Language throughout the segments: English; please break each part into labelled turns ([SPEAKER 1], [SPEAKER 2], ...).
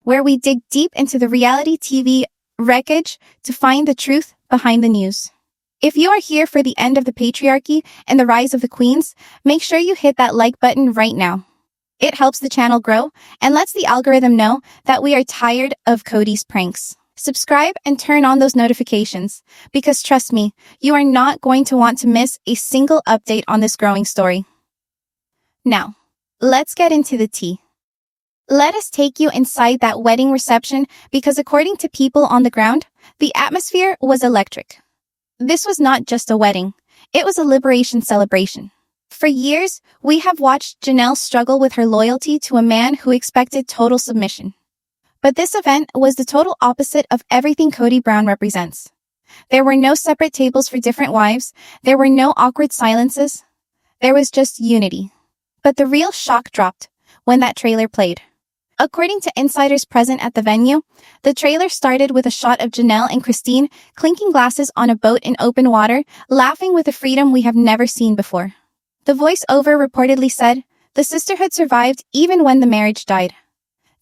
[SPEAKER 1] where we dig deep into the reality TV wreckage to find the truth behind the news. If you are here for the end of the patriarchy and the rise of the queens, make sure you hit that like button right now. It helps the channel grow and lets the algorithm know that we are tired of Kody's pranks. Subscribe and turn on those notifications, because trust me, you are not going to want to miss a single update on this growing story. Now, let's get into the tea. Let us take you inside that wedding reception, because according to people on the ground, the atmosphere was electric. This was not just a wedding, it was a liberation celebration. For years, we have watched Janelle struggle with her loyalty to a man who expected total submission. But this event was the total opposite of everything Kody Brown represents. There were no separate tables for different wives, there were no awkward silences, there was just unity. But the real shock dropped when that trailer played. According to insiders present at the venue, the trailer started with a shot of Janelle and Christine clinking glasses on a boat in open water, laughing with a freedom we have never seen before. The voiceover reportedly said, "The sisterhood survived even when the marriage died."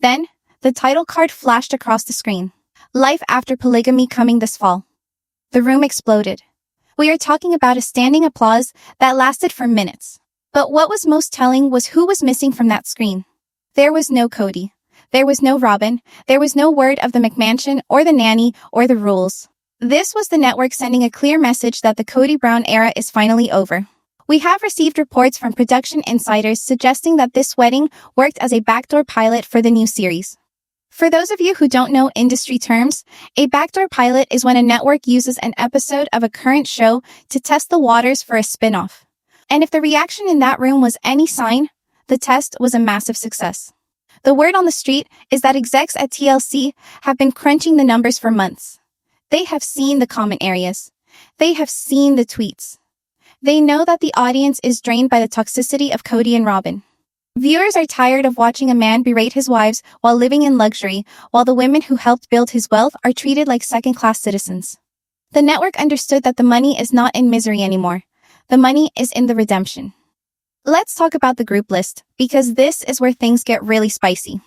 [SPEAKER 1] Then, the title card flashed across the screen. Life after polygamy coming this fall. The room exploded. We are talking about a standing applause that lasted for minutes. But what was most telling was who was missing from that screen. There was no Kody. There was no Robyn. There was no word of the McMansion or the nanny or the rules. This was the network sending a clear message that the Kody Brown era is finally over. We have received reports from production insiders suggesting that this wedding worked as a backdoor pilot for the new series. For those of you who don't know industry terms, a backdoor pilot is when a network uses an episode of a current show to test the waters for a spin-off. And if the reaction in that room was any sign, the test was a massive success. The word on the street is that execs at TLC have been crunching the numbers for months. They have seen the comment areas. They have seen the tweets. They know that the audience is drained by the toxicity of Kody and Robyn. Viewers are tired of watching a man berate his wives while living in luxury, while the women who helped build his wealth are treated like second-class citizens. The network understood that the money is not in misery anymore. The money is in the redemption. Let's talk about the group list, because this is where things get really spicy.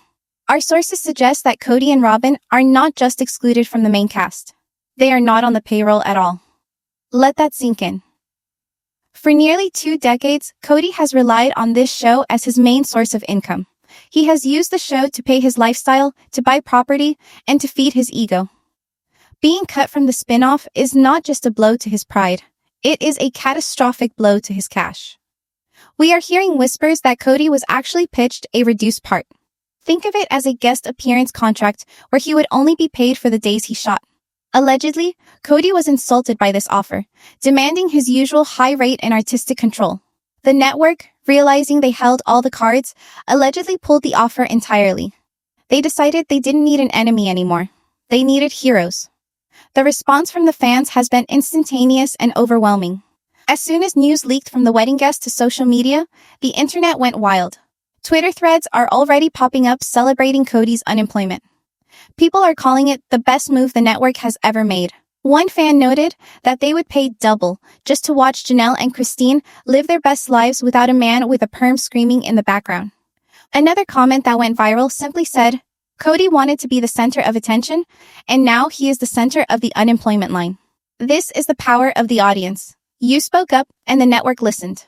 [SPEAKER 1] Our sources suggest that Kody and Robyn are not just excluded from the main cast. They are not on the payroll at all. Let that sink in. For nearly 2 decades, Kody has relied on this show as his main source of income. He has used the show to pay his lifestyle, to buy property, and to feed his ego. Being cut from the spin-off is not just a blow to his pride. It is a catastrophic blow to his cash. We are hearing whispers that Kody was actually pitched a reduced part. Think of it as a guest appearance contract where he would only be paid for the days he shot. Allegedly, Kody was insulted by this offer, demanding his usual high rate and artistic control. The network, realizing they held all the cards, allegedly pulled the offer entirely. They decided they didn't need an enemy anymore. They needed heroes. The response from the fans has been instantaneous and overwhelming. As soon as news leaked from the wedding guest to social media, the internet went wild. Twitter threads are already popping up celebrating Kody's unemployment. People are calling it the best move the network has ever made. One fan noted that they would pay double just to watch Janelle and Christine live their best lives without a man with a perm screaming in the background. Another comment that went viral simply said, "Kody wanted to be the center of attention, and now he is the center of the unemployment line." This is the power of the audience. You spoke up, and the network listened.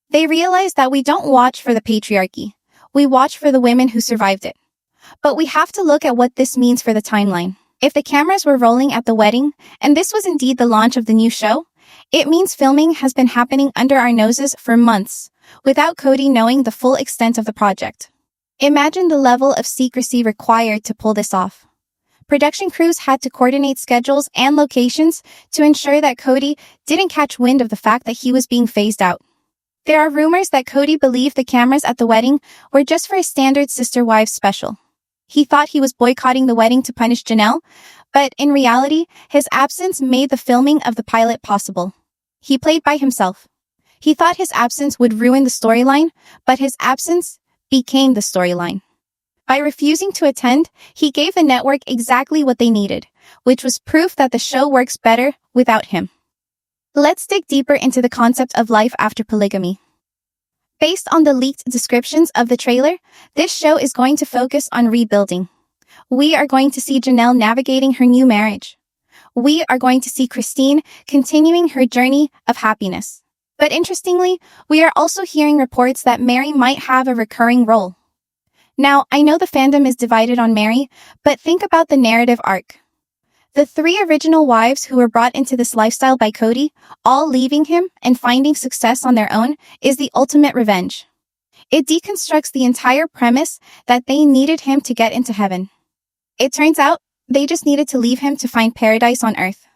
[SPEAKER 1] They realized that we don't watch for the patriarchy. We watch for the women who survived it. But we have to look at what this means for the timeline. If the cameras were rolling at the wedding, and this was indeed the launch of the new show, it means filming has been happening under our noses for months, without Kody knowing the full extent of the project. Imagine the level of secrecy required to pull this off. Production crews had to coordinate schedules and locations to ensure that Kody didn't catch wind of the fact that he was being phased out. There are rumors that Kody believed the cameras at the wedding were just for a standard sister-wives special. He thought he was boycotting the wedding to punish Janelle, but in reality, his absence made the filming of the pilot possible. He played by himself. He thought his absence would ruin the storyline, but his absence became the storyline. By refusing to attend, he gave the network exactly what they needed, which was proof that the show works better without him. Let's dig deeper into the concept of life after polygamy. Based on the leaked descriptions of the trailer, this show is going to focus on rebuilding. We are going to see Janelle navigating her new marriage. We are going to see Christine continuing her journey of happiness. But interestingly, we are also hearing reports that Mary might have a recurring role. Now, I know the fandom is divided on Mary, but think about the narrative arc. The 3 original wives who were brought into this lifestyle by Kody, all leaving him and finding success on their own, is the ultimate revenge. It deconstructs the entire premise that they needed him to get into heaven. It turns out, they just needed to leave him to find paradise on earth.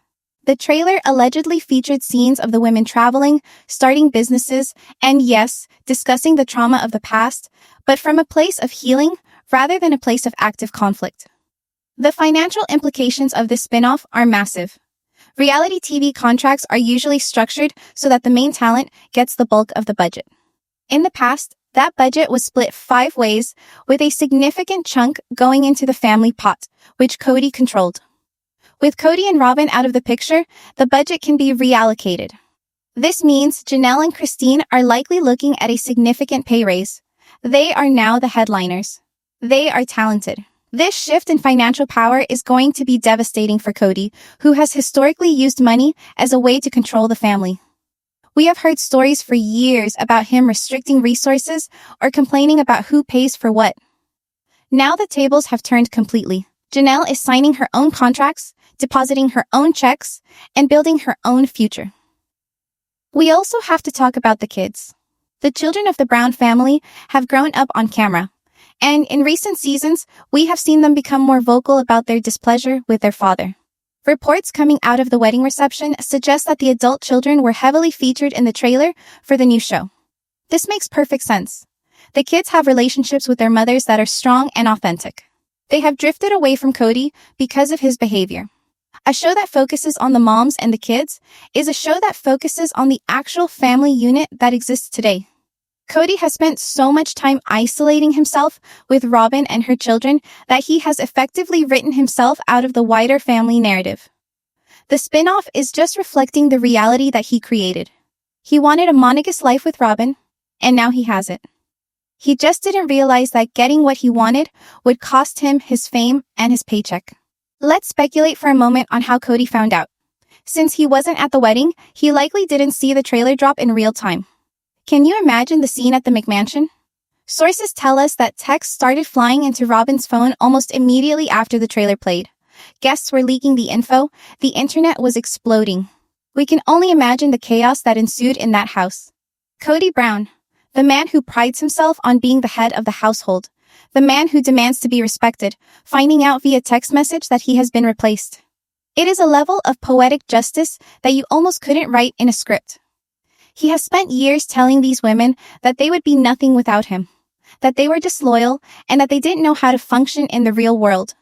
[SPEAKER 1] The trailer allegedly featured scenes of the women traveling, starting businesses, and yes, discussing the trauma of the past, but from a place of healing rather than a place of active conflict. The financial implications of this spin-off are massive. Reality TV contracts are usually structured so that the main talent gets the bulk of the budget. In the past, that budget was split 5 ways, with a significant chunk going into the family pot, which Kody controlled. With Kody and Robyn out of the picture, the budget can be reallocated. This means Janelle and Christine are likely looking at a significant pay raise. They are now the headliners. They are talented. This shift in financial power is going to be devastating for Kody, who has historically used money as a way to control the family. We have heard stories for years about him restricting resources or complaining about who pays for what. Now the tables have turned completely. Janelle is signing her own contracts, depositing her own checks, and building her own future. We also have to talk about the kids. The children of the Brown family have grown up on camera, and in recent seasons, we have seen them become more vocal about their displeasure with their father. Reports coming out of the wedding reception suggest that the adult children were heavily featured in the trailer for the new show. This makes perfect sense. The kids have relationships with their mothers that are strong and authentic. They have drifted away from Kody because of his behavior. A show that focuses on the moms and the kids is a show that focuses on the actual family unit that exists today. Kody has spent so much time isolating himself with Robyn and her children that he has effectively written himself out of the wider family narrative. The spin-off is just reflecting the reality that he created. He wanted a monogamous life with Robyn, and now he has it. He just didn't realize that getting what he wanted would cost him his fame and his paycheck. Let's speculate for a moment on how Kody found out. Since he wasn't at the wedding, he likely didn't see the trailer drop in real time. Can you imagine the scene at the McMansion? Sources tell us that texts started flying into Robyn's phone almost immediately after the trailer played. Guests were leaking the info. The internet was exploding. We can only imagine the chaos that ensued in that house. Kody Brown, the man who prides himself on being the head of the household, the man who demands to be respected, finding out via text message that he has been replaced. It is a level of poetic justice that you almost couldn't write in a script. He has spent years telling these women that they would be nothing without him, that they were disloyal, and that they didn't know how to function in the real world.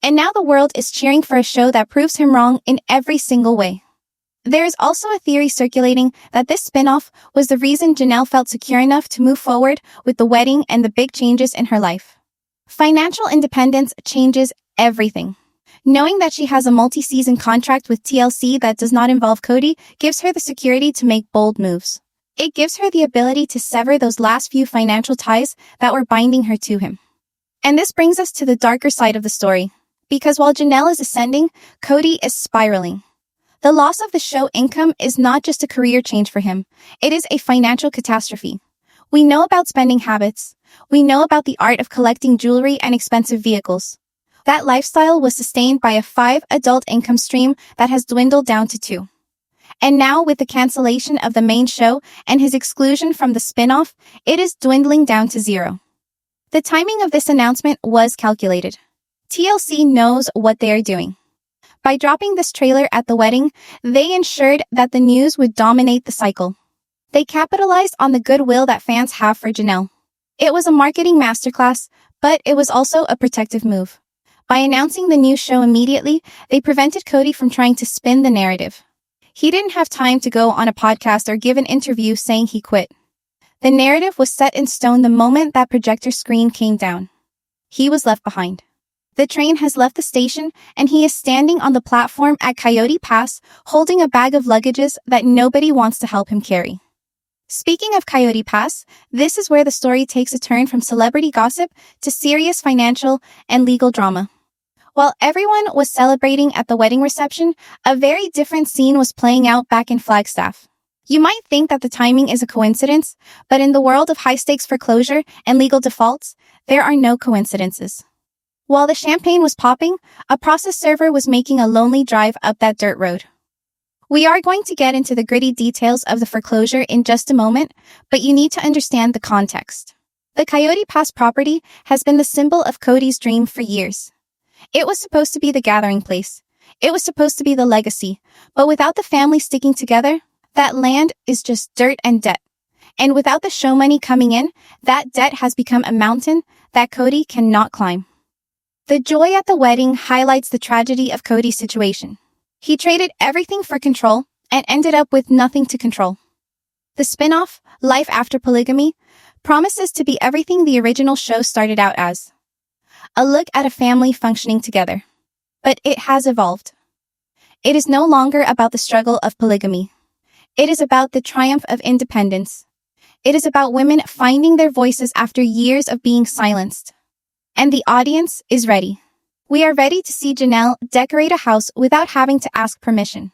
[SPEAKER 1] And now the world is cheering for a show that proves him wrong in every single way. There is also a theory circulating that this spin-off was the reason Janelle felt secure enough to move forward with the wedding and the big changes in her life. Financial independence changes everything. Knowing that she has a multi-season contract with TLC that does not involve Kody gives her the security to make bold moves. It gives her the ability to sever those last few financial ties that were binding her to him. And this brings us to the darker side of the story. Because while Janelle is ascending, Kody is spiraling. The loss of the show income is not just a career change for him. It is a financial catastrophe. We know about spending habits. We know about the art of collecting jewelry and expensive vehicles. That lifestyle was sustained by a 5-adult income stream that has dwindled down to 2. And now with the cancellation of the main show and his exclusion from the spin-off, it is dwindling down to 0. The timing of this announcement was calculated. TLC knows what they are doing. By dropping this trailer at the wedding, they ensured that the news would dominate the cycle. They capitalized on the goodwill that fans have for Janelle. It was a marketing masterclass, but it was also a protective move. By announcing the new show immediately, they prevented Kody from trying to spin the narrative. He didn't have time to go on a podcast or give an interview saying he quit. The narrative was set in stone the moment that projector screen came down. He was left behind. The train has left the station, and he is standing on the platform at Kody Pass, holding a bag of luggages that nobody wants to help him carry. Speaking of Kody Pass, this is where the story takes a turn from celebrity gossip to serious financial and legal drama. While everyone was celebrating at the wedding reception, a very different scene was playing out back in Flagstaff. You might think that the timing is a coincidence, but in the world of high-stakes foreclosure and legal defaults, there are no coincidences. While the champagne was popping, a process server was making a lonely drive up that dirt road. We are going to get into the gritty details of the foreclosure in just a moment, but you need to understand the context. The Coyote Pass property has been the symbol of Kody's dream for years. It was supposed to be the gathering place. It was supposed to be the legacy, but without the family sticking together, that land is just dirt and debt. And without the show money coming in, that debt has become a mountain that Kody cannot climb. The joy at the wedding highlights the tragedy of Kody's situation. He traded everything for control and ended up with nothing to control. The spin-off, Life After Polygamy, promises to be everything the original show started out as. A look at a family functioning together. But it has evolved. It is no longer about the struggle of polygamy. It is about the triumph of independence. It is about women finding their voices after years of being silenced. And the audience is ready. We are ready to see Janelle decorate a house without having to ask permission.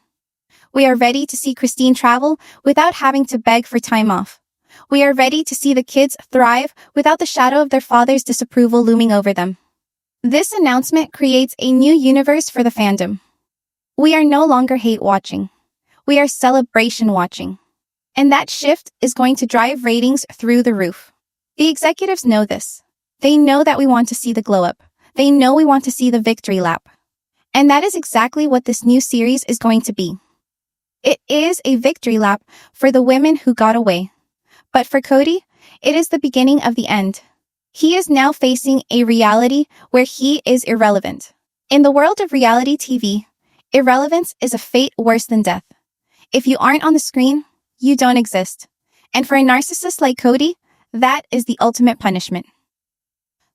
[SPEAKER 1] We are ready to see Christine travel without having to beg for time off. We are ready to see the kids thrive without the shadow of their father's disapproval looming over them. This announcement creates a new universe for the fandom. We are no longer hate watching. We are celebration watching. And that shift is going to drive ratings through the roof. The executives know this. They know that we want to see the glow up. They know we want to see the victory lap. And that is exactly what this new series is going to be. It is a victory lap for the women who got away. But for Kody, it is the beginning of the end. He is now facing a reality where he is irrelevant. In the world of reality TV, irrelevance is a fate worse than death. If you aren't on the screen, you don't exist. And for a narcissist like Kody, that is the ultimate punishment.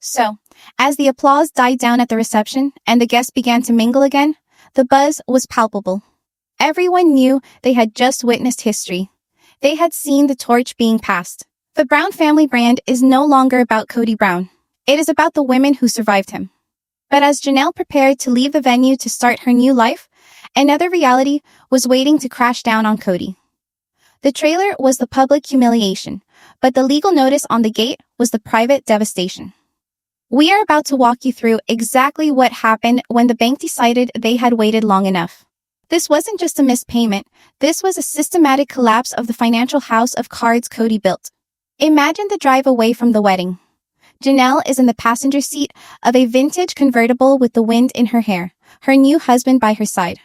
[SPEAKER 1] So, as the applause died down at the reception and the guests began to mingle again, the buzz was palpable. Everyone knew they had just witnessed history. They had seen the torch being passed. The Brown family brand is no longer about Kody Brown. It is about the women who survived him. But as Janelle prepared to leave the venue to start her new life, another reality was waiting to crash down on Kody. The trailer was the public humiliation, but the legal notice on the gate was the private devastation. We are about to walk you through exactly what happened when the bank decided they had waited long enough. This wasn't just a missed payment. This was a systematic collapse of the financial house of cards Kody built. Imagine the drive away from the wedding. Janelle is in the passenger seat of a vintage convertible with the wind in her hair, her new husband by her side.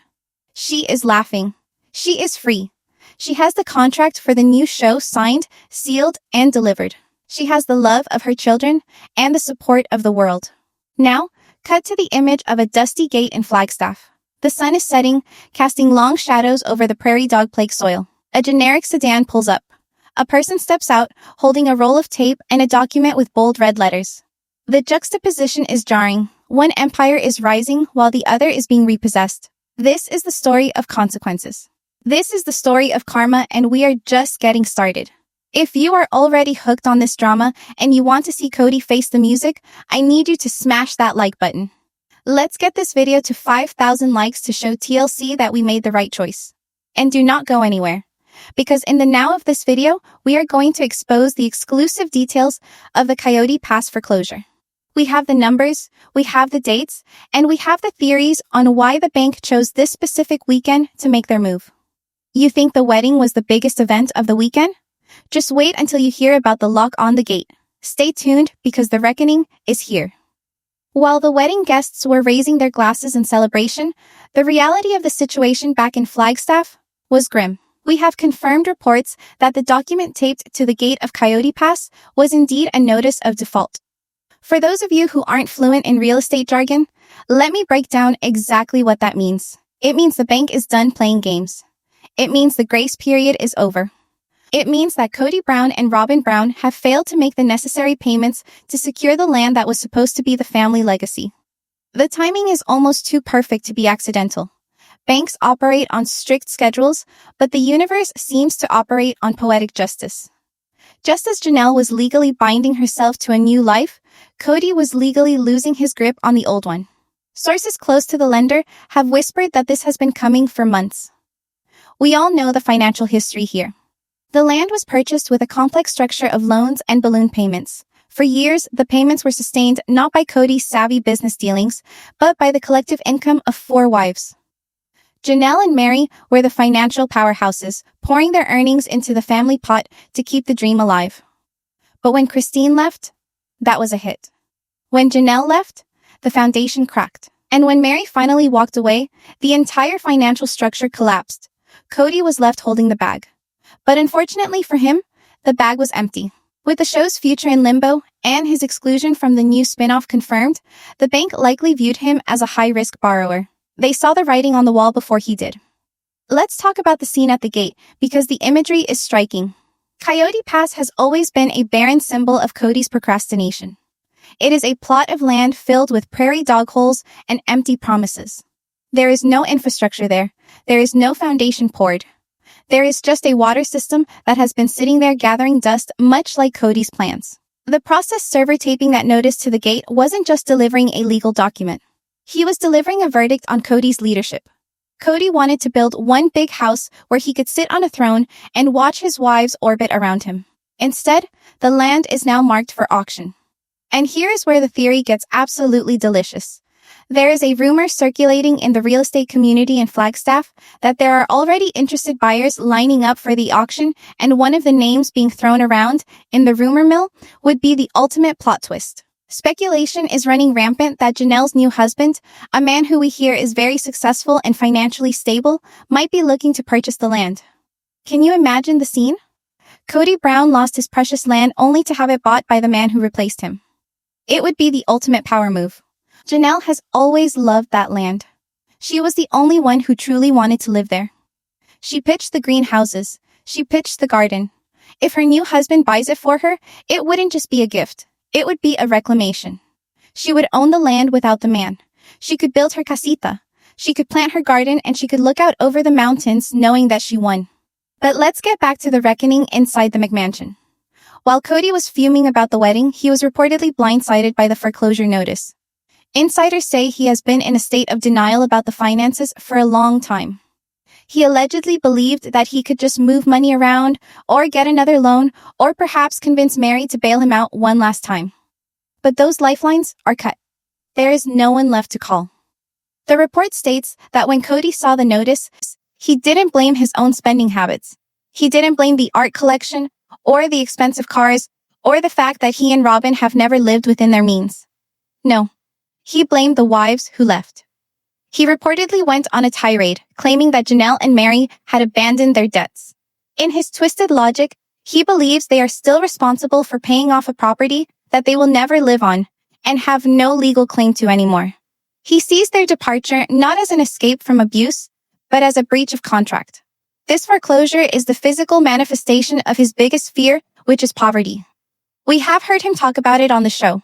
[SPEAKER 1] She is laughing. She is free. She has the contract for the new show signed, sealed, and delivered. She has the love of her children and the support of the world. Now, cut to the image of a dusty gate in Flagstaff. The sun is setting, casting long shadows over the prairie dog-plagued soil. A generic sedan pulls up. A person steps out, holding a roll of tape and a document with bold red letters. The juxtaposition is jarring. One empire is rising while the other is being repossessed. This is the story of consequences. This is the story of karma, and we are just getting started. If you are already hooked on this drama and you want to see Kody face the music, I need you to smash that like button. Let's get this video to 5,000 likes to show TLC that we made the right choice. And do not go anywhere, because in the now of this video, we are going to expose the exclusive details of the Coyote Pass foreclosure. We have the numbers, we have the dates, and we have the theories on why the bank chose this specific weekend to make their move. You think the wedding was the biggest event of the weekend? Just wait until you hear about the lock on the gate. Stay tuned because the reckoning is here. While the wedding guests were raising their glasses in celebration, the reality of the situation back in Flagstaff was grim. We have confirmed reports that the document taped to the gate of Coyote Pass was indeed a notice of default. For those of you who aren't fluent in real estate jargon, let me break down exactly what that means. It means the bank is done playing games. It means the grace period is over. It means that Kody Brown and Robyn Brown have failed to make the necessary payments to secure the land that was supposed to be the family legacy. The timing is almost too perfect to be accidental. Banks operate on strict schedules, but the universe seems to operate on poetic justice. Just as Janelle was legally binding herself to a new life, Kody was legally losing his grip on the old one. Sources close to the lender have whispered that this has been coming for months. We all know the financial history here. The land was purchased with a complex structure of loans and balloon payments. For years, the payments were sustained not by Kody's savvy business dealings, but by the collective income of 4 wives. Janelle and Mary were the financial powerhouses, pouring their earnings into the family pot to keep the dream alive. But when Christine left, that was a hit. When Janelle left, the foundation cracked. And when Mary finally walked away, the entire financial structure collapsed. Kody was left holding the bag. But unfortunately for him, the bag was empty. With the show's future in limbo and his exclusion from the new spin-off confirmed, the bank likely viewed him as a high-risk borrower. They saw the writing on the wall before he did. Let's talk about the scene at the gate, because the imagery is striking. Coyote Pass has always been a barren symbol of Kody's procrastination. It is a plot of land filled with prairie dog holes and empty promises. There is no infrastructure there. There is no foundation poured. There is just a water system that has been sitting there gathering dust, much like Kody's plans. The process server taping that notice to the gate wasn't just delivering a legal document. He was delivering a verdict on Kody's leadership. Kody wanted to build one big house where he could sit on a throne and watch his wives orbit around him. Instead, the land is now marked for auction. And here is where the theory gets absolutely delicious. There is a rumor circulating in the real estate community in Flagstaff that there are already interested buyers lining up for the auction, and one of the names being thrown around in the rumor mill would be the ultimate plot twist. Speculation is running rampant that Janelle's new husband, a man who we hear is very successful and financially stable, might be looking to purchase the land. Can you imagine the scene? Kody Brown lost his precious land only to have it bought by the man who replaced him. It would be the ultimate power move. Janelle has always loved that land. She was the only one who truly wanted to live there. She pitched the greenhouses. She pitched the garden. If her new husband buys it for her, it wouldn't just be a gift. It would be a reclamation. She would own the land without the man. She could build her casita. She could plant her garden, and she could look out over the mountains knowing that she won. But let's get back to the reckoning inside the McMansion. While Kody was fuming about the wedding, he was reportedly blindsided by the foreclosure notice. Insiders say he has been in a state of denial about the finances for a long time. He allegedly believed that he could just move money around, or get another loan, or perhaps convince Mary to bail him out one last time. But those lifelines are cut. There is no one left to call. The report states that when Kody saw the notice, he didn't blame his own spending habits. He didn't blame the art collection, or the expensive cars, or the fact that he and Robyn have never lived within their means. No, he blamed the wives who left. He reportedly went on a tirade, claiming that Janelle and Mary had abandoned their debts. In his twisted logic, he believes they are still responsible for paying off a property that they will never live on and have no legal claim to anymore. He sees their departure not as an escape from abuse, but as a breach of contract. This foreclosure is the physical manifestation of his biggest fear, which is poverty. We have heard him talk about it on the show.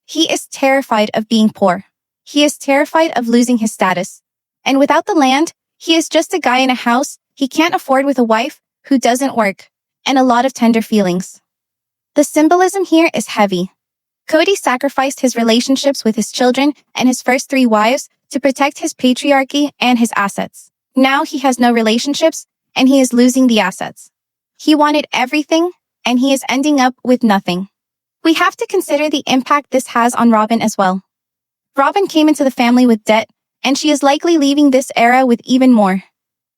[SPEAKER 1] He is terrified of being poor. He is terrified of losing his status. And without the land, he is just a guy in a house he can't afford with a wife who doesn't work, and a lot of tender feelings. The symbolism here is heavy. Kody sacrificed his relationships with his children and his first 3 wives to protect his patriarchy and his assets. Now he has no relationships, and he is losing the assets. He wanted everything, and he is ending up with nothing. We have to consider the impact this has on Robyn as well. Robyn came into the family with debt, and she is likely leaving this era with even more.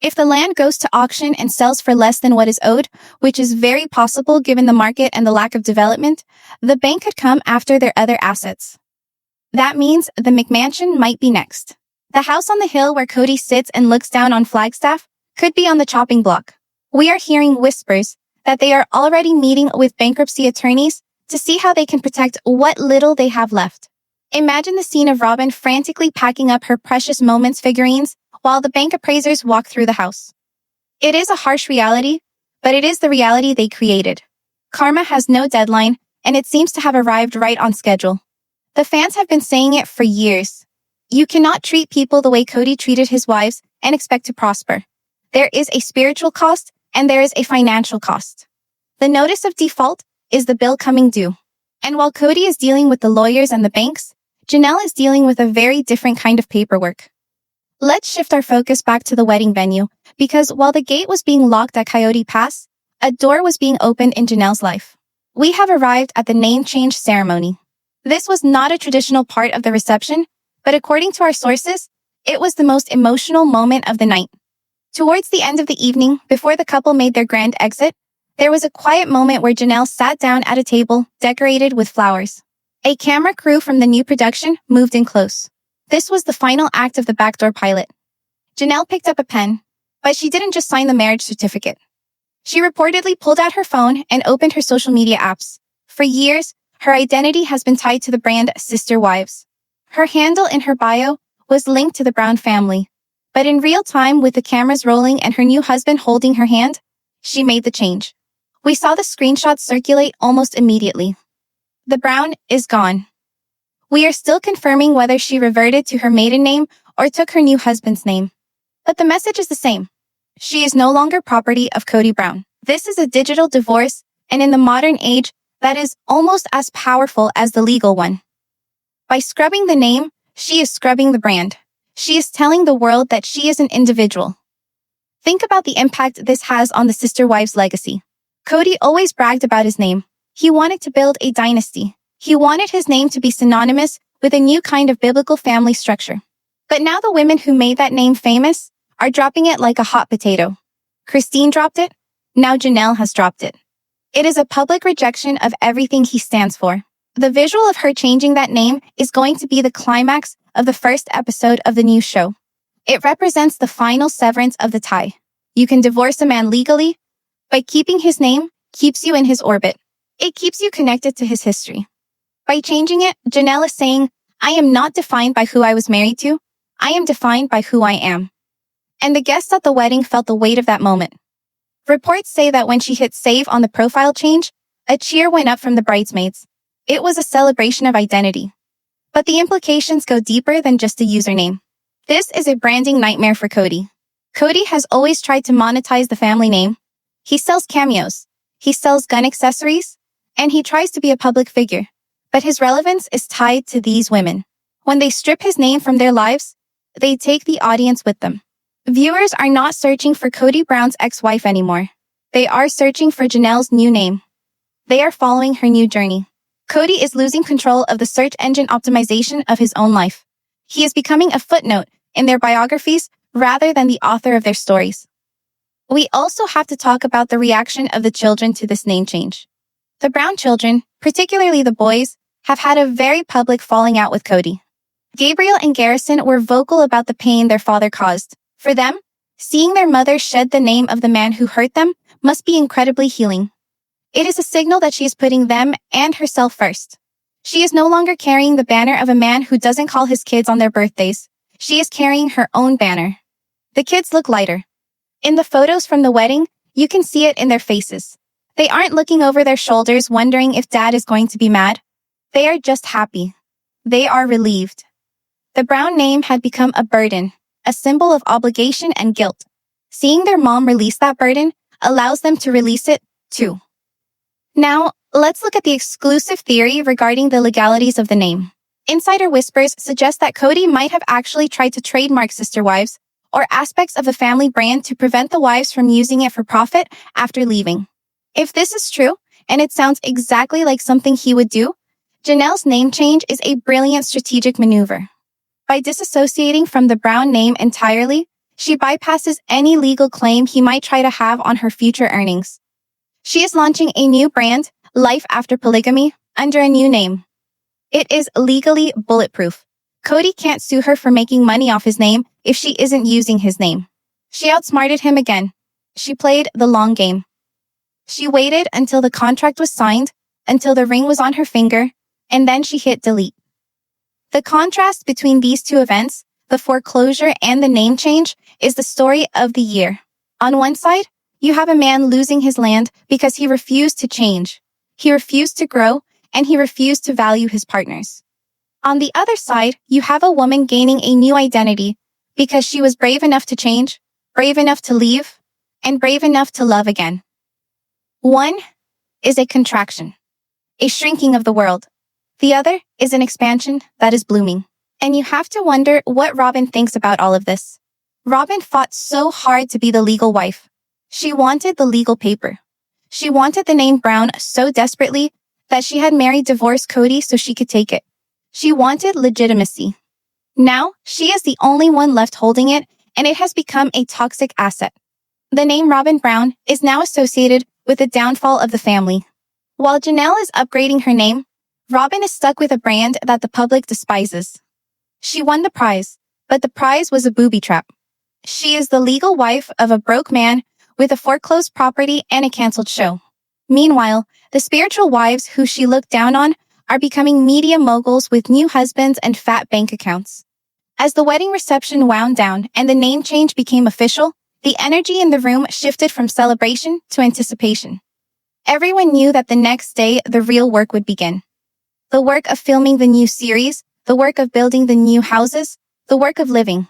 [SPEAKER 1] If the land goes to auction and sells for less than what is owed, which is very possible given the market and the lack of development, the bank could come after their other assets. That means the McMansion might be next. The house on the hill where Kody sits and looks down on Flagstaff could be on the chopping block. We are hearing whispers that they are already meeting with bankruptcy attorneys to see how they can protect what little they have left. Imagine the scene of Robyn frantically packing up her precious moments figurines while the bank appraisers walk through the house. It is a harsh reality, but it is the reality they created. Karma has no deadline, and it seems to have arrived right on schedule. The fans have been saying it for years. You cannot treat people the way Kody treated his wives and expect to prosper. There is a spiritual cost, and there is a financial cost. The notice of default is the bill coming due. And while Kody is dealing with the lawyers and the banks, Janelle is dealing with a very different kind of paperwork. Let's shift our focus back to the wedding venue, because while the gate was being locked at Coyote Pass, a door was being opened in Janelle's life. We have arrived at the name change ceremony. This was not a traditional part of the reception, but according to our sources, it was the most emotional moment of the night. Towards the end of the evening, before the couple made their grand exit, there was a quiet moment where Janelle sat down at a table decorated with flowers. A camera crew from the new production moved in close. This was the final act of the backdoor pilot. Janelle picked up a pen, but she didn't just sign the marriage certificate. She reportedly pulled out her phone and opened her social media apps. For years, her identity has been tied to the brand Sister Wives. Her handle in her bio was linked to the Brown family. But in real time, with the cameras rolling and her new husband holding her hand, she made the change. We saw the screenshots circulate almost immediately. The Brown is gone. We are still confirming whether she reverted to her maiden name or took her new husband's name. But the message is the same. She is no longer property of Kody Brown. This is a digital divorce, and in the modern age, that is almost as powerful as the legal one. By scrubbing the name, she is scrubbing the brand. She is telling the world that she is an individual. Think about the impact this has on the Sister Wives legacy. Kody always bragged about his name. He wanted to build a dynasty. He wanted his name to be synonymous with a new kind of biblical family structure. But now the women who made that name famous are dropping it like a hot potato. Christine dropped it. Now Janelle has dropped it. It is a public rejection of everything he stands for. The visual of her changing that name is going to be the climax of the first episode of the new show. It represents the final severance of the tie. You can divorce a man legally, but keeping his name keeps you in his orbit. It keeps you connected to his history. By changing it, Janelle is saying, I am not defined by who I was married to. I am defined by who I am. And the guests at the wedding felt the weight of that moment. Reports say that when she hit save on the profile change, a cheer went up from the bridesmaids. It was a celebration of identity. But the implications go deeper than just a username. This is a branding nightmare for Kody. Kody has always tried to monetize the family name. He sells cameos. He sells gun accessories. And he tries to be a public figure. But his relevance is tied to these women. When they strip his name from their lives, they take the audience with them. Viewers are not searching for Kody Brown's ex-wife anymore. They are searching for Janelle's new name. They are following her new journey. Kody is losing control of the search engine optimization of his own life. He is becoming a footnote in their biographies rather than the author of their stories. We also have to talk about the reaction of the children to this name change. The Brown children, particularly the boys, have had a very public falling out with Kody. Gabriel and Garrison were vocal about the pain their father caused. For them, seeing their mother shed the name of the man who hurt them must be incredibly healing. It is a signal that she is putting them and herself first. She is no longer carrying the banner of a man who doesn't call his kids on their birthdays. She is carrying her own banner. The kids look lighter. In the photos from the wedding, you can see it in their faces. They aren't looking over their shoulders wondering if dad is going to be mad. They are just happy. They are relieved. The Brown name had become a burden, a symbol of obligation and guilt. Seeing their mom release that burden allows them to release it, too. Now, let's look at the exclusive theory regarding the legalities of the name. Insider whispers suggest that Kody might have actually tried to trademark Sister Wives or aspects of the family brand to prevent the wives from using it for profit after leaving. If this is true, and it sounds exactly like something he would do, Janelle's name change is a brilliant strategic maneuver. By disassociating from the Brown name entirely, she bypasses any legal claim he might try to have on her future earnings. She is launching a new brand, Life After Polygamy, under a new name. It is legally bulletproof. Kody can't sue her for making money off his name if she isn't using his name. She outsmarted him again. She played the long game. She waited until the contract was signed, until the ring was on her finger, and then she hit delete. The contrast between these two events, the foreclosure and the name change, is the story of the year. On one side, you have a man losing his land because he refused to change. He refused to grow, and he refused to value his partners. On the other side, you have a woman gaining a new identity because she was brave enough to change, brave enough to leave, and brave enough to love again. One is a contraction, a shrinking of the world. The other is an expansion that is blooming. And you have to wonder what Robyn thinks about all of this. Robyn fought so hard to be the legal wife. She wanted the legal paper. She wanted the name Brown so desperately that she had married divorced Kody so she could take it. She wanted legitimacy. Now, she is the only one left holding it, and it has become a toxic asset. The name Robyn Brown is now associated with the downfall of the family. While Janelle is upgrading her name, Robyn is stuck with a brand that the public despises. She won the prize, but the prize was a booby trap. She is the legal wife of a broke man with a foreclosed property and a canceled show. Meanwhile, the spiritual wives who she looked down on are becoming media moguls with new husbands and fat bank accounts. As the wedding reception wound down and the name change became official, the energy in the room shifted from celebration to anticipation. Everyone knew that the next day the real work would begin. The work of filming the new series, the work of building the new houses, the work of living.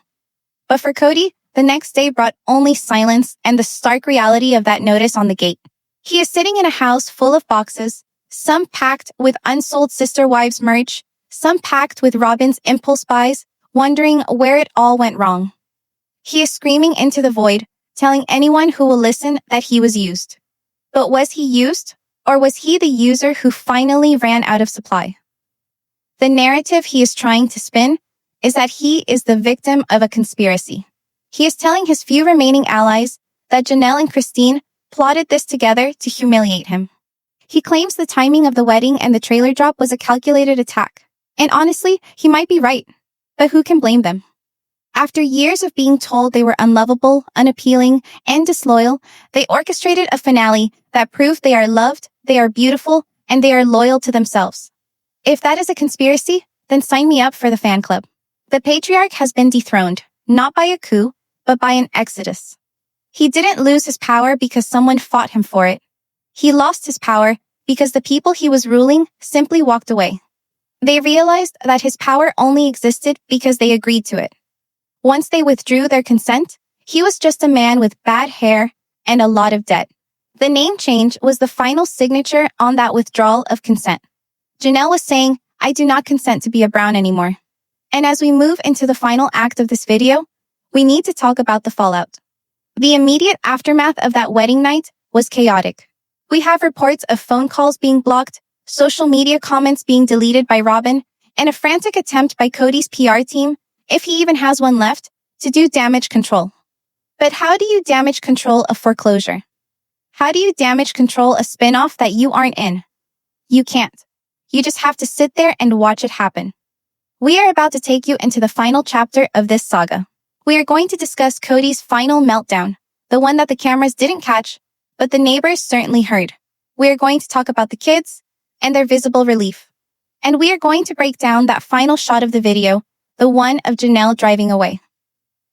[SPEAKER 1] But for Kody, the next day brought only silence and the stark reality of that notice on the gate. He is sitting in a house full of boxes, some packed with unsold Sister Wives merch, some packed with Robyn's impulse buys, wondering where it all went wrong. He is screaming into the void, telling anyone who will listen that he was used. But was he used, or was he the user who finally ran out of supply? The narrative he is trying to spin is that he is the victim of a conspiracy. He is telling his few remaining allies that Janelle and Christine plotted this together to humiliate him. He claims the timing of the wedding and the trailer drop was a calculated attack. And honestly, he might be right. But who can blame them? After years of being told they were unlovable, unappealing, and disloyal, they orchestrated a finale that proved they are loved, they are beautiful, and they are loyal to themselves. If that is a conspiracy, then sign me up for the fan club. The patriarch has been dethroned, not by a coup, but by an exodus. He didn't lose his power because someone fought him for it. He lost his power because the people he was ruling simply walked away. They realized that his power only existed because they agreed to it. Once they withdrew their consent, he was just a man with bad hair and a lot of debt. The name change was the final signature on that withdrawal of consent. Janelle was saying, "I do not consent to be a Brown anymore." And as we move into the final act of this video, we need to talk about the fallout. The immediate aftermath of that wedding night was chaotic. We have reports of phone calls being blocked, social media comments being deleted by Robyn, and a frantic attempt by Kody's PR team, if he even has one left, to do damage control. But how do you damage control a foreclosure? How do you damage control a spinoff that you aren't in? You can't. You just have to sit there and watch it happen. We are about to take you into the final chapter of this saga. We are going to discuss Kody's final meltdown, the one that the cameras didn't catch, but the neighbors certainly heard. We are going to talk about the kids and their visible relief. And we are going to break down that final shot of the video, the one of Janelle driving away.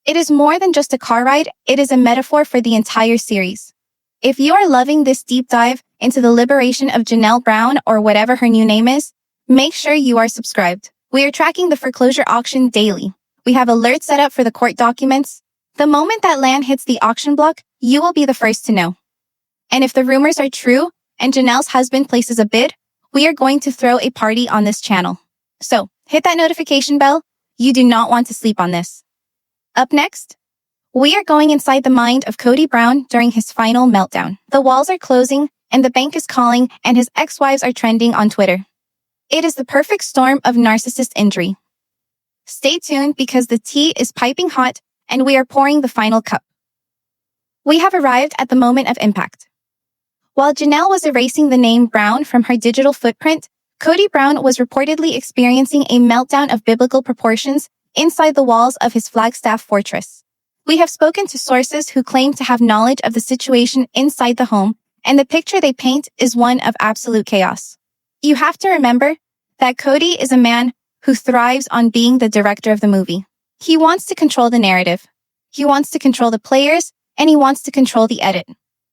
[SPEAKER 1] It is more than just a car ride, it is a metaphor for the entire series. If you are loving this deep dive into the liberation of Janelle Brown or whatever her new name is, make sure you are subscribed. We are tracking the foreclosure auction daily. We have alerts set up for the court documents. The moment that land hits the auction block, you will be the first to know. And if the rumors are true and Janelle's husband places a bid, we are going to throw a party on this channel. So, hit that notification bell. You do not want to sleep on this. Up next, we are going inside the mind of Kody Brown during his final meltdown. The walls are closing, and the bank is calling, and his ex-wives are trending on Twitter. It is the perfect storm of narcissist injury. Stay tuned because the tea is piping hot, and we are pouring the final cup. We have arrived at the moment of impact. While Janelle was erasing the name Brown from her digital footprint, Kody Brown was reportedly experiencing a meltdown of biblical proportions inside the walls of his Flagstaff fortress. We have spoken to sources who claim to have knowledge of the situation inside the home, and the picture they paint is one of absolute chaos. You have to remember that Kody is a man who thrives on being the director of the movie. He wants to control the narrative. He wants to control the players, and he wants to control the edit.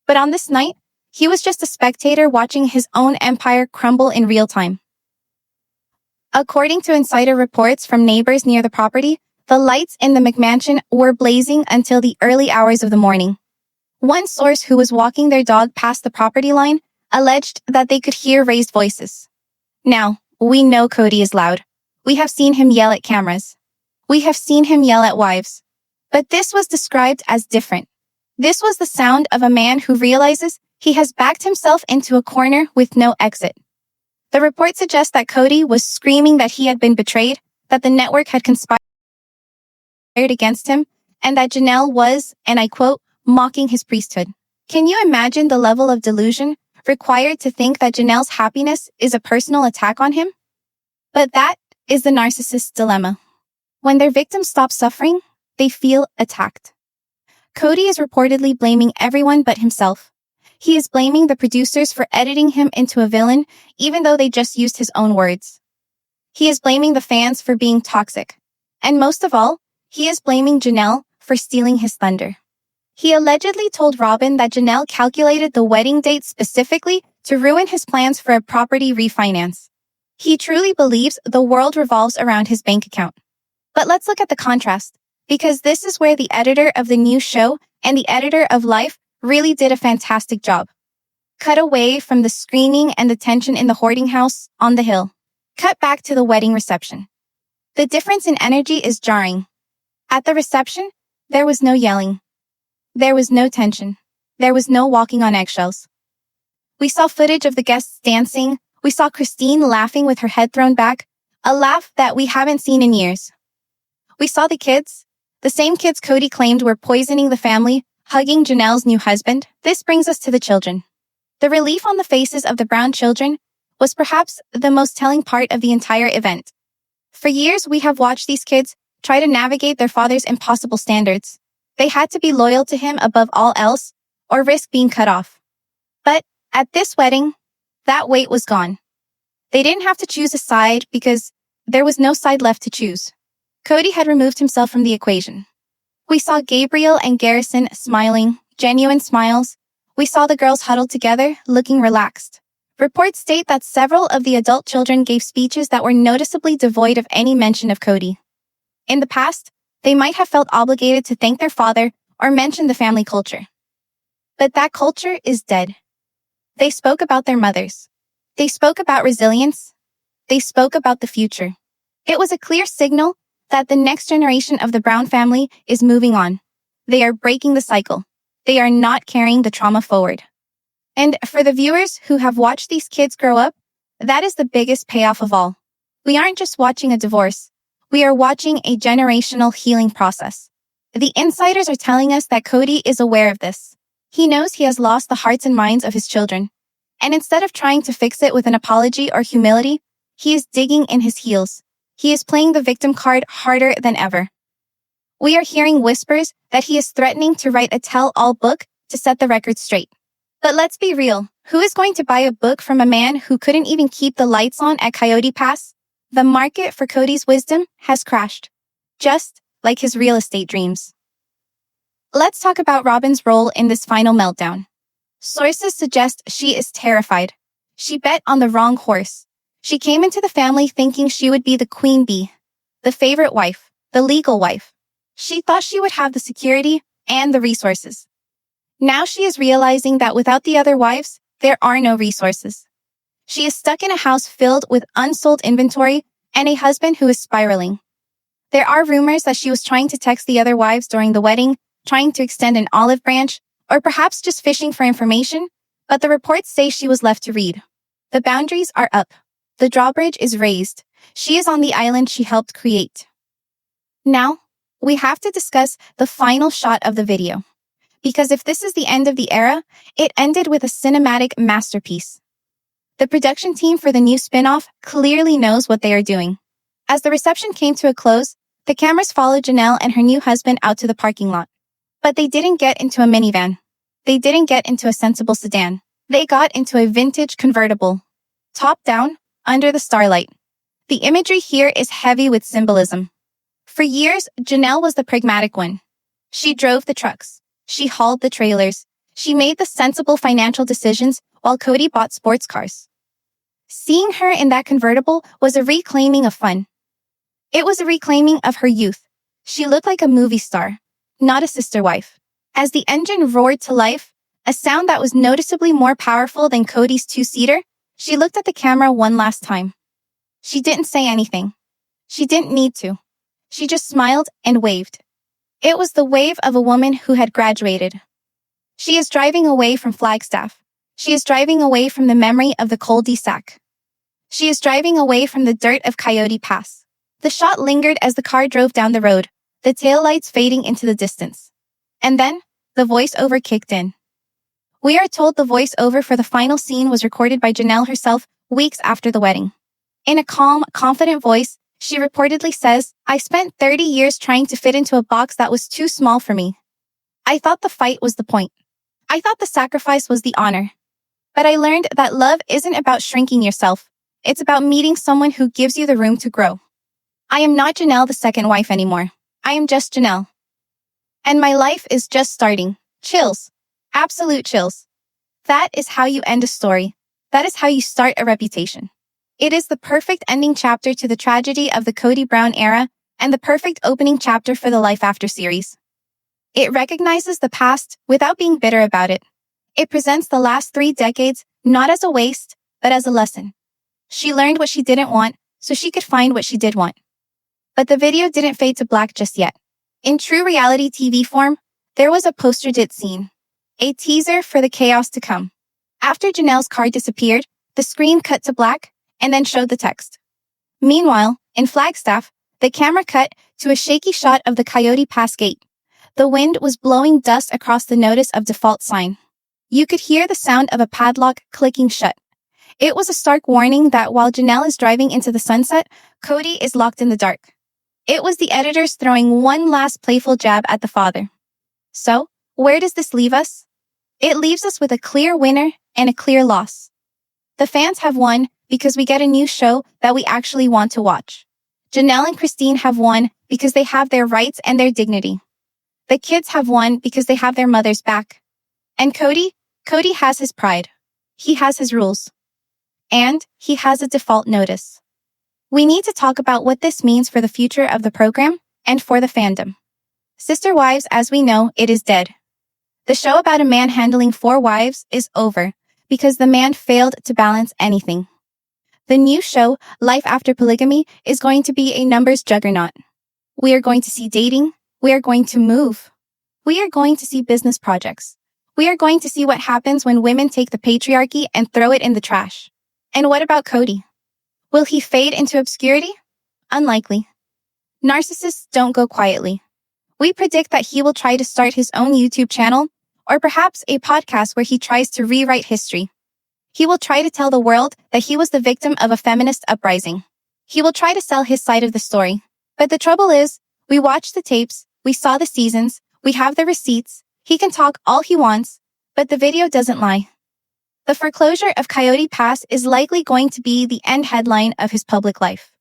[SPEAKER 1] But on this night, he was just a spectator watching his own empire crumble in real time. According to insider reports from neighbors near the property, the lights in the McMansion were blazing until the early hours of the morning. One source who was walking their dog past the property line alleged that they could hear raised voices. Now, We know Kody is loud. We have seen him yell at cameras. We have seen him yell at wives. But this was described as different. This was the sound of a man who realizes he has backed himself into a corner with no exit. The report suggests that Kody was screaming that he had been betrayed, that the network had conspired against him, and that Janelle was, and I quote, mocking his priesthood. Can you imagine the level of delusion required to think that Janelle's happiness is a personal attack on him? But that is the narcissist's dilemma. When their victims stop suffering, they feel attacked. Kody is reportedly blaming everyone but himself. He is blaming the producers for editing him into a villain, even though they just used his own words. He is blaming the fans for being toxic. And most of all, he is blaming Janelle for stealing his thunder. He allegedly told Robyn that Janelle calculated the wedding date specifically to ruin his plans for a property refinance. He truly believes the world revolves around his bank account. But let's look at the contrast, because this is where the editor of the new show and the editor of Life really did a fantastic job. Cut away from the screaming and the tension in the hoarding house on the hill. Cut back to the wedding reception. The difference in energy is jarring. At the reception, there was no yelling. There was no tension. There was no walking on eggshells. We saw footage of the guests dancing. We saw Christine laughing with her head thrown back, a laugh that we haven't seen in years. We saw the kids, the same kids Kody claimed were poisoning the family, hugging Janelle's new husband. This brings us to the children. The relief on the faces of the Brown children was perhaps the most telling part of the entire event. For years, we have watched these kids try to navigate their father's impossible standards. They had to be loyal to him above all else, or risk being cut off. But at this wedding, that weight was gone. They didn't have to choose a side because there was no side left to choose. Kody had removed himself from the equation. We saw Gabriel and Garrison smiling, genuine smiles. We saw the girls huddled together, looking relaxed. Reports state that several of the adult children gave speeches that were noticeably devoid of any mention of Kody. In the past, they might have felt obligated to thank their father or mention the family culture. But that culture is dead. They spoke about their mothers. They spoke about resilience. They spoke about the future. It was a clear signal that the next generation of the Brown family is moving on. They are breaking the cycle. They are not carrying the trauma forward. And for the viewers who have watched these kids grow up, that is the biggest payoff of all. We aren't just watching a divorce. We are watching a generational healing process. The insiders are telling us that Kody is aware of this. He knows he has lost the hearts and minds of his children. And instead of trying to fix it with an apology or humility, he is digging in his heels. He is playing the victim card harder than ever. We are hearing whispers that he is threatening to write a tell-all book to set the record straight. But let's be real. Who is going to buy a book from a man who couldn't even keep the lights on at Coyote Pass? The market for Kody's wisdom has crashed, just like his real estate dreams. Let's talk about Robyn's role in this final meltdown. Sources suggest she is terrified. She bet on the wrong horse. She came into the family thinking she would be the queen bee, the favorite wife, the legal wife. She thought she would have the security and the resources. Now she is realizing that without the other wives, there are no resources. She is stuck in a house filled with unsold inventory and a husband who is spiraling. There are rumors that she was trying to text the other wives during the wedding, trying to extend an olive branch, or perhaps just fishing for information, but the reports say she was left to read. The boundaries are up. The drawbridge is raised. She is on the island she helped create. Now, we have to discuss the final shot of the video. Because if this is the end of the era, it ended with a cinematic masterpiece. The production team for the new spin-off clearly knows what they are doing. As the reception came to a close, the cameras followed Janelle and her new husband out to the parking lot. But they didn't get into a minivan. They didn't get into a sensible sedan. They got into a vintage convertible. Top down, under the starlight. The imagery here is heavy with symbolism. For years, Janelle was the pragmatic one. She drove the trucks. She hauled the trailers. She made the sensible financial decisions while Kody bought sports cars. Seeing her in that convertible was a reclaiming of fun. It was a reclaiming of her youth. She looked like a movie star, not a sister wife. As the engine roared to life, a sound that was noticeably more powerful than Kody's two-seater, she looked at the camera one last time. She didn't say anything. She didn't need to. She just smiled and waved. It was the wave of a woman who had graduated. She is driving away from Flagstaff. She is driving away from the memory of the cul-de-sac. She is driving away from the dirt of Coyote Pass. The shot lingered as the car drove down the road, the taillights fading into the distance. And then, the voiceover kicked in. We are told the voiceover for the final scene was recorded by Janelle herself weeks after the wedding. In a calm, confident voice, she reportedly says, "I spent 30 years trying to fit into a box that was too small for me. I thought the fight was the point. I thought the sacrifice was the honor. But I learned that love isn't about shrinking yourself. It's about meeting someone who gives you the room to grow. I am not Janelle, the second wife anymore. I am just Janelle. And my life is just starting." Chills. Absolute chills. That is how you end a story. That is how you start a reputation. It is the perfect ending chapter to the tragedy of the Kody Brown era and the perfect opening chapter for the Life After series. It recognizes the past without being bitter about it. It presents the last 3 decades not as a waste, but as a lesson. She learned what she didn't want, so she could find what she did want. But the video didn't fade to black just yet. In true reality TV form, there was a post-credit scene. A teaser for the chaos to come. After Janelle's car disappeared, the screen cut to black and then showed the text. Meanwhile, in Flagstaff, the camera cut to a shaky shot of the Coyote Pass gate. The wind was blowing dust across the notice of default sign. You could hear the sound of a padlock clicking shut. It was a stark warning that while Janelle is driving into the sunset, Kody is locked in the dark. It was the editors throwing one last playful jab at the father. So, where does this leave us? It leaves us with a clear winner and a clear loss. The fans have won because we get a new show that we actually want to watch. Janelle and Christine have won because they have their rights and their dignity. The kids have won because they have their mother's back. And Kody has his pride. He has his rules. And he has a default notice. We need to talk about what this means for the future of the program and for the fandom. Sister Wives, as we know, it is dead. The show about a man handling 4 wives is over because the man failed to balance anything. The new show, Life After Polygamy, is going to be a numbers juggernaut. We are going to see dating. We are going to move. We are going to see business projects. We are going to see what happens when women take the patriarchy and throw it in the trash. And what about Kody? Will he fade into obscurity? Unlikely. Narcissists don't go quietly. We predict that he will try to start his own YouTube channel, or perhaps a podcast where he tries to rewrite history. He will try to tell the world that he was the victim of a feminist uprising. He will try to sell his side of the story. But the trouble is, we watched the tapes, we saw the seasons, we have the receipts, he can talk all he wants, but the video doesn't lie. The foreclosure of Coyote Pass is likely going to be the end headline of his public life.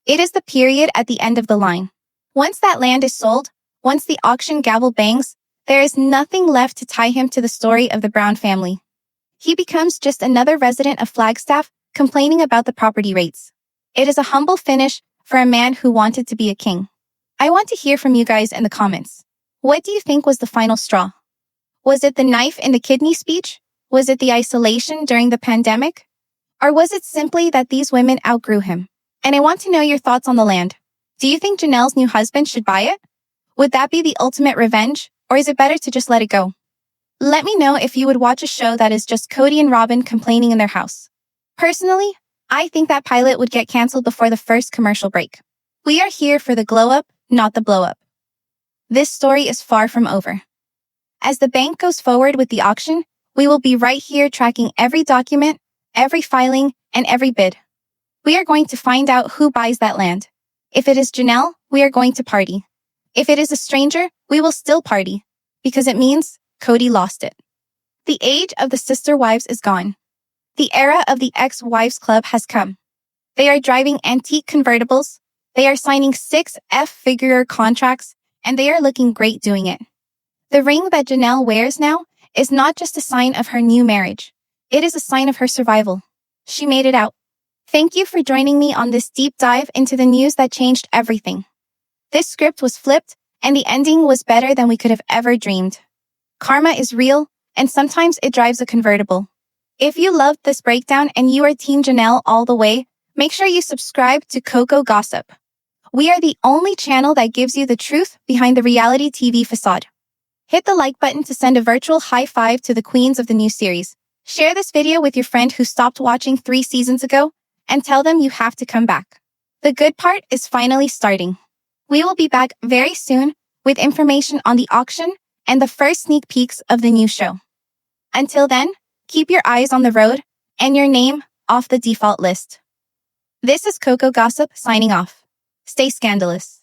[SPEAKER 1] It is the period at the end of the line. Once that land is sold, once the auction gavel bangs, there is nothing left to tie him to the story of the Brown family. He becomes just another resident of Flagstaff complaining about the property rates. It is a humble finish for a man who wanted to be a king. I want to hear from you guys in the comments. What do you think was the final straw? Was it the knife in the kidney speech? Was it the isolation during the pandemic? Or was it simply that these women outgrew him? And I want to know your thoughts on the land. Do you think Janelle's new husband should buy it? Would that be the ultimate revenge? Or is it better to just let it go? Let me know if you would watch a show that is just Kody and Robyn complaining in their house. Personally, I think that pilot would get canceled before the first commercial break. We are here for the glow up, not the blow up. This story is far from over. As the bank goes forward with the auction, we will be right here tracking every document, every filing, and every bid. We are going to find out who buys that land. If it is Janelle, we are going to party. If it is a stranger, we will still party, because it means Kody lost it. The age of the sister wives is gone. The era of the ex-wives club has come. They are driving antique convertibles, they are signing 6-figure contracts, and they are looking great doing it. The ring that Janelle wears now is not just a sign of her new marriage. It is a sign of her survival. She made it out. Thank you for joining me on this deep dive into the news that changed everything. This script was flipped, and the ending was better than we could have ever dreamed. Karma is real, and sometimes it drives a convertible. If you loved this breakdown and you are Team Janelle all the way, Make sure you subscribe to Coco Gossip. We are the only channel that gives you the truth behind the reality TV facade. Hit the like button to send a virtual high five to the queens of the new series. Share this video with your friend who stopped watching 3 seasons ago and tell them you have to come back. The good part is finally starting. We will be back very soon with information on the auction and the first sneak peeks of the new show. Until then, keep your eyes on the road and your name off the default list. This is Coco Gossip signing off. Stay scandalous.